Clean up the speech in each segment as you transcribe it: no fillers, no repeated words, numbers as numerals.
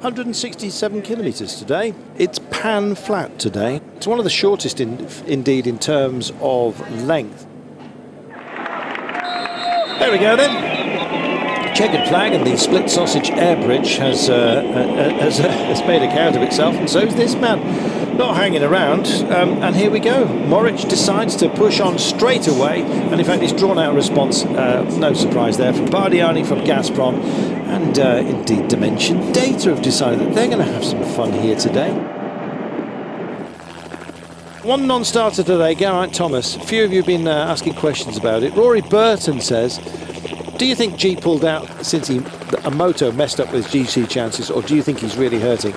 167 kilometres today. It's pan flat today. It's one of the shortest indeed in terms of length. There we go then. Checkered flag, and the split sausage air bridge has made a count of itself, and so's this man. Not hanging around, and here we go. Moritz decides to push on straight away, and in fact he's drawn out a response, no surprise there, from Bardiani, from Gazprom, and indeed Dimension Data have decided that they're going to have some fun here today. One non-starter today, Geraint Thomas. A few of you have been asking questions about it. Rory Burton says, do you think G pulled out since a moto messed up with GC chances, or do you think he's really hurting?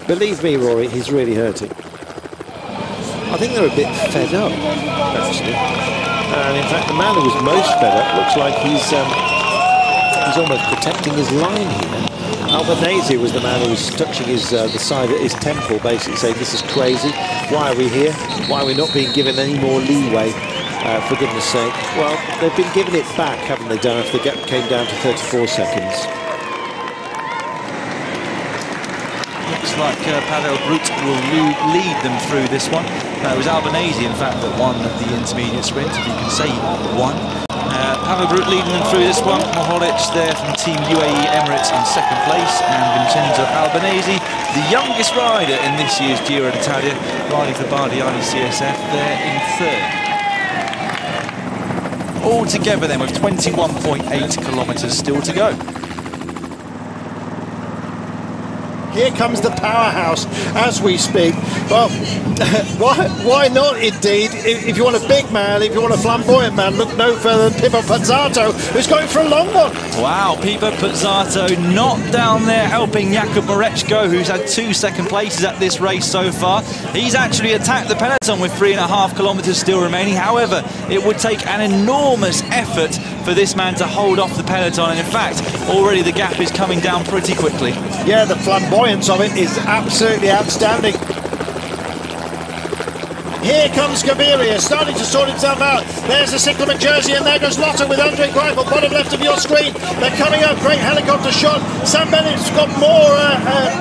Believe me, Rory, he's really hurting. I think they're a bit fed up, actually. And in fact, the man who was most fed up looks like he's almost protecting his line here. Albanese was the man who was touching his the side of his temple, basically saying, this is crazy. Why are we here? Why are we not being given any more leeway? For goodness sake. Well, they've been giving it back, haven't they, Dan, if the gap came down to 34 seconds. Looks like Pavel Brut will lead them through this one. It was Albanese, in fact, that won the intermediate sprint, if you can say won. Pavel Brut leading them through this one. Mohoric there from Team UAE Emirates in second place, and Vincenzo Albanese, the youngest rider in this year's Giro d'Italia, riding for Bardiani CSF, there in third. All together then, with 21.8 kilometres still to go. Here comes the powerhouse as we speak. Well, why not indeed? If you want a big man, if you want a flamboyant man, look no further than Pippo Pozzato, who's going for a long one. Wow, Pippo Pozzato not down there helping Jakub Mareczko, who's had 2 second places at this race so far. He's actually attacked the peloton with 3.5 kilometres still remaining. However, it would take an enormous effort for this man to hold off the peloton, and in fact, already the gap is coming down pretty quickly. Yeah, the flamboyance of it is absolutely outstanding. Here comes Gaviria, starting to sort himself out. There's the cyclamen jersey, and there goes Lotto with Andre Greipel, bottom left of your screen. They're coming up, great helicopter shot. Sam Bennett's got more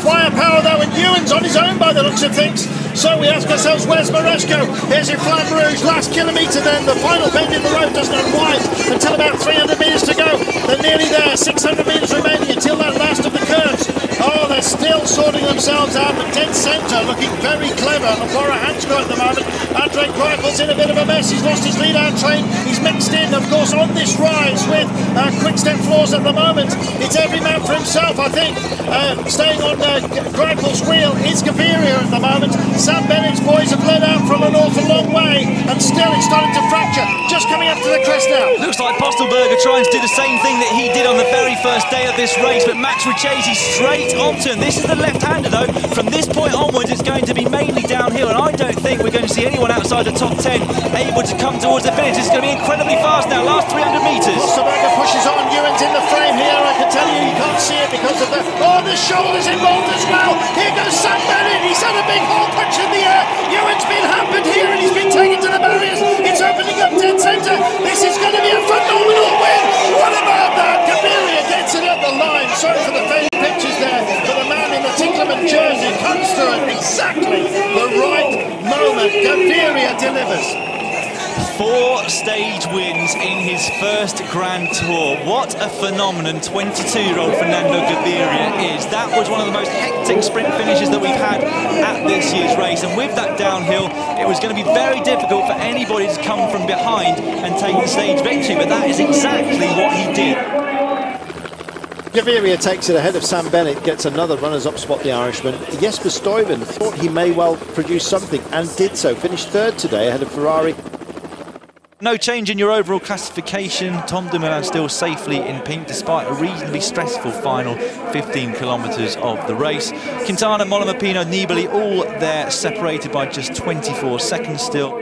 firepower though, and Ewan's on his own by the looks of things. So we ask ourselves, where's Mareczko? Here's your Flamme Rouge, last kilometre then. The final bend in the road doesn't unwind until about 300 metres to go. They're nearly there, 600 metres remaining until that last of the curves. Oh, they're still sorting themselves out, but dead centre looking very clever. Laura Hansko at the moment. Andre Greipel's in a bit of a mess. He's lost his lead-out train. He's mixed in, of course, on this rise with quick-step floors at the moment. It's every man for himself, I think. Staying on Greipel's wheel is Gaviria at the moment. Sam Bennett's boys have led out from an awful long way, and still it's starting to fracture. Just coming up to the crest now. Looks like Postelberger trying to do the same thing that he did on the very first day of this race, but Max Richesi straight onto him. This is the left-hander, though. From this point onwards, it's going to be mainly downhill, and I don't think we're going to see anyone outside the top 10 able to come towards the finish. It's going to be incredibly fast now, last 300 metres. Postelberger pushes on. Ewan's in the frame here. I can tell you can't see it because of the... Oh, the shoulder's involved as well. Here goes Sam Bennett. He's had a big hole punch in the air. Ewan's been hampered here, and he's been taken to the barriers. It's opening up dead centre. This is going to be a phenomenal win. What about that? Gaviria gets it up the line. Sorry for the faded pictures there, but the man in the Tinklerman jersey comes through at exactly the right moment. Gaviria delivers. 4 stage wins in his first Grand Tour. What a phenomenon 22-year-old Fernando Gaviria is. That was one of the most hectic sprint finishes that we've had at this year's race, and with that downhill, it was going to be very difficult for anybody to come from behind and take the stage victory, but that is exactly what he did. Gaviria takes it ahead of Sam Bennett, gets another runners-up spot, the Irishman. Jesper Stuyven thought he may well produce something, and did so. Finished third today ahead of Ferrari. No change in your overall classification. Tom Dumoulin still safely in pink despite a reasonably stressful final 15 kilometres of the race. Quintana, Molomapino, Nibali all there separated by just 24 seconds still.